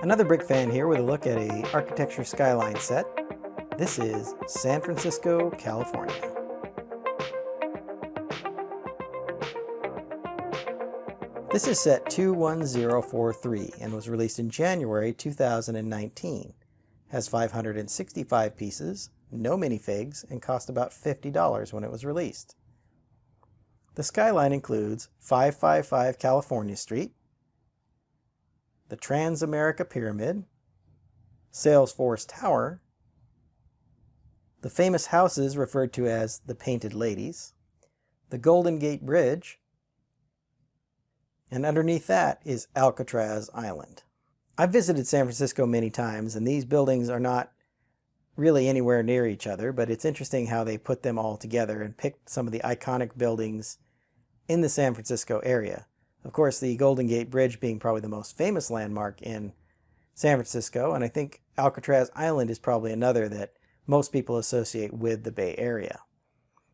Another brick fan here with a look at a architecture skyline set. This is San Francisco, California. This is set 21043 and was released in January 2019. Has 565 pieces, no minifigs, and cost about $50 when it was released. The skyline includes 555 California Street, the Trans-America Pyramid, Salesforce Tower, the famous houses referred to as the Painted Ladies, the Golden Gate Bridge, and underneath that is Alcatraz Island. I've visited San Francisco many times, and these buildings are not really anywhere near each other, but it's interesting how they put them all together and picked some of the iconic buildings in the San Francisco area. Of course, the Golden Gate Bridge being probably the most famous landmark in San Francisco, and I think Alcatraz Island is probably another that most people associate with the Bay Area.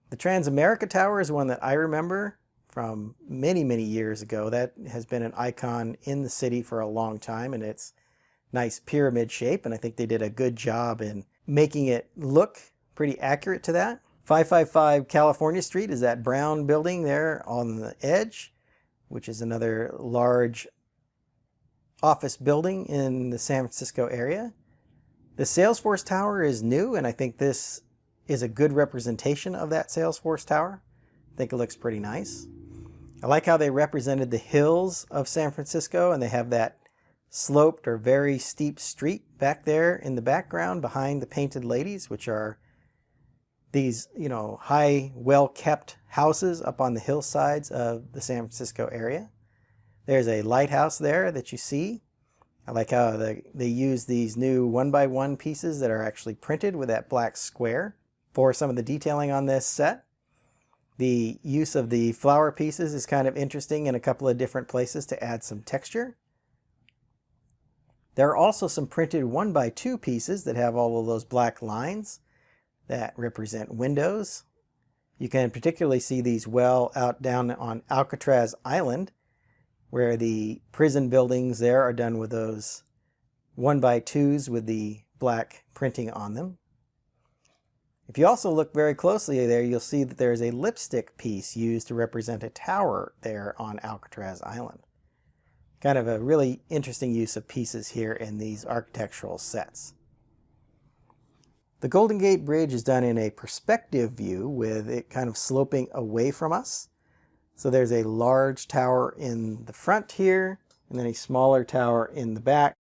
The Trans-America Tower is one that I remember from many, many years ago. That has been an icon in the city for a long time, and it's nice pyramid shape, and I think they did a good job in making it look pretty accurate to that. 555 California Street is that brown building there on the edge, which is another large office building in the San Francisco area. The Salesforce Tower is new, and I think this is a good representation of that Salesforce Tower. I think it looks pretty nice. I like how they represented the hills of San Francisco, and they have that sloped or very steep street back there in the background behind the Painted Ladies, which are these, high, well-kept houses up on the hillsides of the San Francisco area. There's a lighthouse there that you see. I like how they use these new 1x1 pieces that are actually printed with that black square for some of the detailing on this set. The use of the flower pieces is kind of interesting in a couple of different places to add some texture. There are also some printed 1x2 pieces that have all of those black lines that represent windows. You can particularly see these well out down on Alcatraz Island, where the prison buildings there are done with those 1x2s with the black printing on them. If you also look very closely there, you'll see that there's a lipstick piece used to represent a tower there on Alcatraz Island. Kind of a really interesting use of pieces here in these architectural sets. The Golden Gate Bridge is done in a perspective view with it kind of sloping away from us. So there's a large tower in the front here, and then a smaller tower in the back.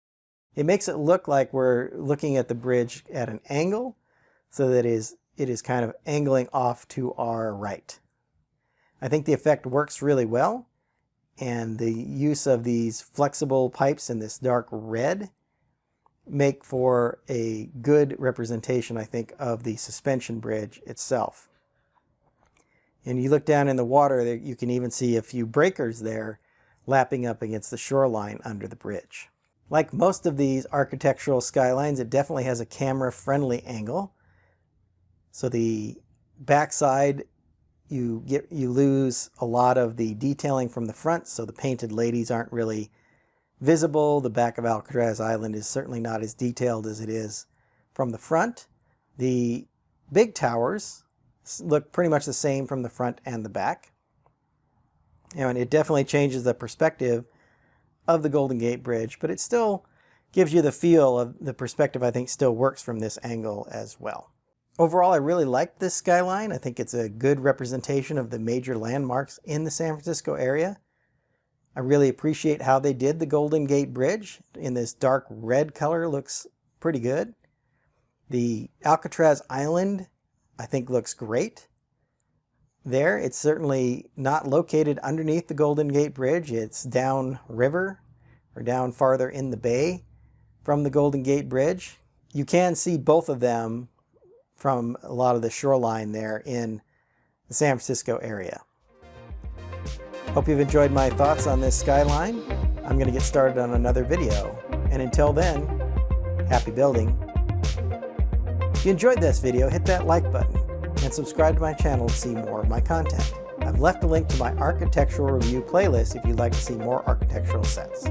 It makes it look like we're looking at the bridge at an angle, so that it is kind of angling off to our right. I think the effect works really well, and the use of these flexible pipes in this dark red make for a good representation, I think, of the suspension bridge itself. And you look down in the water, you can even see a few breakers there lapping up against the shoreline under the bridge. Like most of these architectural skylines, it definitely has a camera-friendly angle. So the backside, you lose a lot of the detailing from the front, so the Painted Ladies aren't really visible. The back of Alcatraz Island is certainly not as detailed as it is from the front. The big towers look pretty much the same from the front and the back. And it definitely changes the perspective of the Golden Gate Bridge, but it still gives you the feel of the perspective. I think still works from this angle as well. Overall, I really like this skyline. I think it's a good representation of the major landmarks in the San Francisco area. I really appreciate how they did the Golden Gate Bridge in this dark red color. Looks pretty good. The Alcatraz Island, I think, looks great. There, it's certainly not located underneath the Golden Gate Bridge. It's down river or down farther in the bay from the Golden Gate Bridge. You can see both of them from a lot of the shoreline there in the San Francisco area. Hope you've enjoyed my thoughts on this skyline. I'm going to get started on another video. And until then, happy building. If you enjoyed this video, hit that like button and subscribe to my channel to see more of my content. I've left a link to my architectural review playlist if you'd like to see more architectural sets.